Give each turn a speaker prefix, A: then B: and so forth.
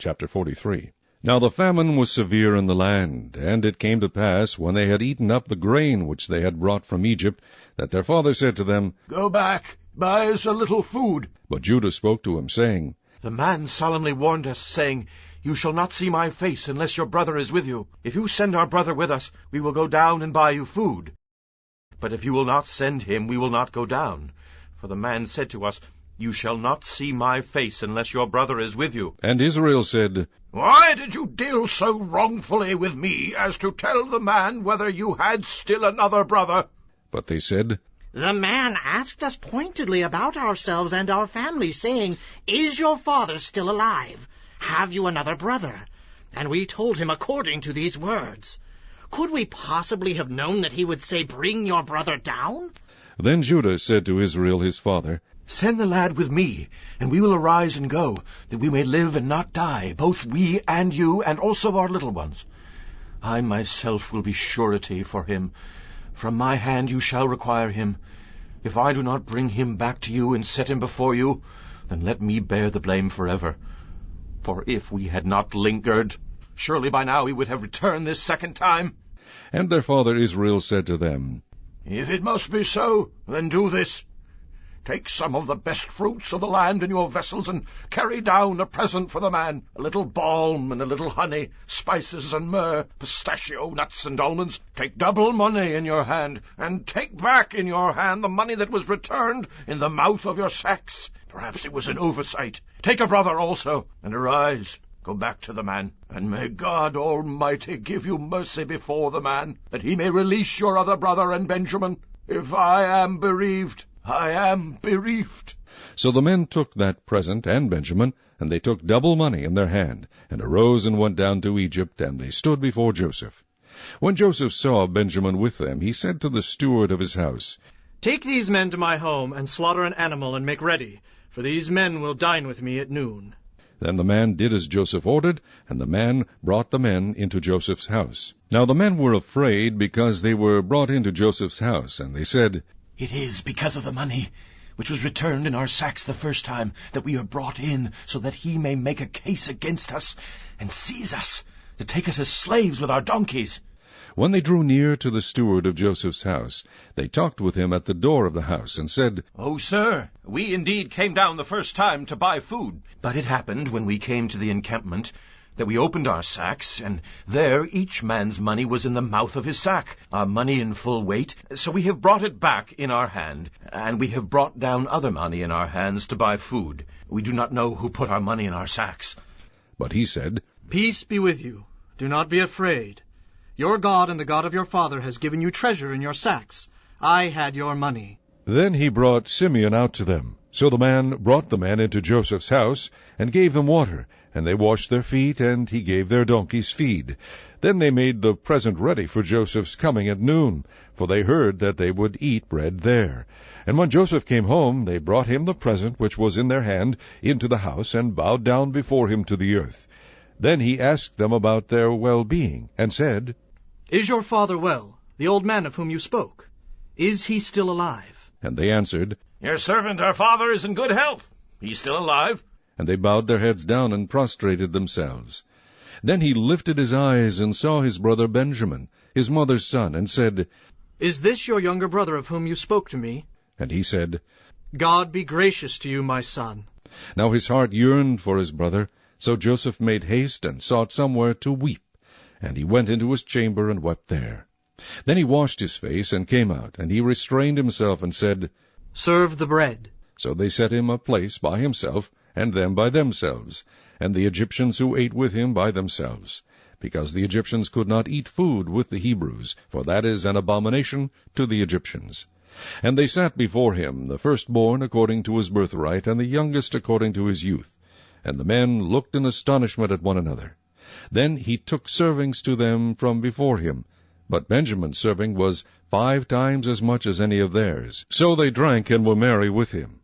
A: Chapter 43. Now the famine was severe in the land, and it came to pass, when they had eaten up the grain which they had brought from Egypt, that their father said to them,
B: Go back, buy us a little food.
A: But Judah spoke to him, saying,
B: The man solemnly warned us, saying, You shall not see my face unless your brother is with you. If you send our brother with us, we will go down and buy you food. But if you will not send him, we will not go down. For the man said to us, You shall not see my face unless your brother is with you.
A: And Israel said,
B: Why did you deal so wrongfully with me as to tell the man whether you had still another brother?
A: But they said,
C: The man asked us pointedly about ourselves and our family, saying, Is your father still alive? Have you another brother? And we told him according to these words. Could we possibly have known that he would say, Bring your brother down?
A: Then Judah said to Israel his father,
B: Send the lad with me, and we will arise and go, that we may live and not die, both we and you, and also our little ones. I myself will be surety for him. From my hand you shall require him. If I do not bring him back to you and set him before you, then let me bear the blame forever. For if we had not lingered, surely by now he would have returned this second time.
A: And their father Israel said to them,
B: If it must be so, then do this. Take some of the best fruits of the land in your vessels, and carry down a present for the man, a little balm and a little honey, spices and myrrh, pistachio nuts and almonds. Take double money in your hand, and take back in your hand the money that was returned in the mouth of your sacks. Perhaps it was an oversight. Take a brother also, and arise. Go back to the man, and may God Almighty give you mercy before the man, that he may release your other brother and Benjamin. If I am bereaved, I am bereaved.
A: So the men took that present and Benjamin, and they took double money in their hand, and arose and went down to Egypt, and they stood before Joseph. When Joseph saw Benjamin with them, he said to the steward of his house,
D: Take these men to my home, and slaughter an animal, and make ready, for these men will dine with me at noon.
A: Then the man did as Joseph ordered, and the man brought the men into Joseph's house. Now the men were afraid, because they were brought into Joseph's house, and they said,
B: It is because of the money which was returned in our sacks the first time that we are brought in, so that he may make a case against us and seize us, to take us as slaves with our donkeys.
A: When they drew near to the steward of Joseph's house, they talked with him at the door of the house, and said,
B: Oh, sir, we indeed came down the first time to buy food. But it happened, when we came to the encampment, that we opened our sacks, and there each man's money was in the mouth of his sack, our money in full weight. So we have brought it back in our hand, and we have brought down other money in our hands to buy food. We do not know who put our money in our sacks.
A: But he said,
D: Peace be with you. Do not be afraid. Your God and the God of your father has given you treasure in your sacks. I had your money.
A: Then he brought Simeon out to them. So the man brought the men into Joseph's house, and gave them water, and they washed their feet, and he gave their donkeys feed. Then they made the present ready for Joseph's coming at noon, for they heard that they would eat bread there. And when Joseph came home, they brought him the present which was in their hand into the house, and bowed down before him to the earth. Then he asked them about their well-being, and said,
D: Is your father well, the old man of whom you spoke? Is he still alive?
A: And they answered,
B: Your servant, our father, is in good health. He's still alive.
A: And they bowed their heads down and prostrated themselves. Then he lifted his eyes and saw his brother Benjamin, his mother's son, and said,
D: Is this your younger brother of whom you spoke to me?
A: And he said,
D: God be gracious to you, my son.
A: Now his heart yearned for his brother, so Joseph made haste and sought somewhere to weep. And he went into his chamber and wept there. Then he washed his face and came out, and he restrained himself and said,
D: Serve the bread.
A: So they set him a place by himself, and them by themselves, and the Egyptians who ate with him by themselves, because the Egyptians could not eat food with the Hebrews, for that is an abomination to the Egyptians. And they sat before him, the firstborn according to his birthright, and the youngest according to his youth. And the men looked in astonishment at one another. Then he took servings to them from before him, but Benjamin's serving was 5 times as much as any of theirs. So they drank and were merry with him.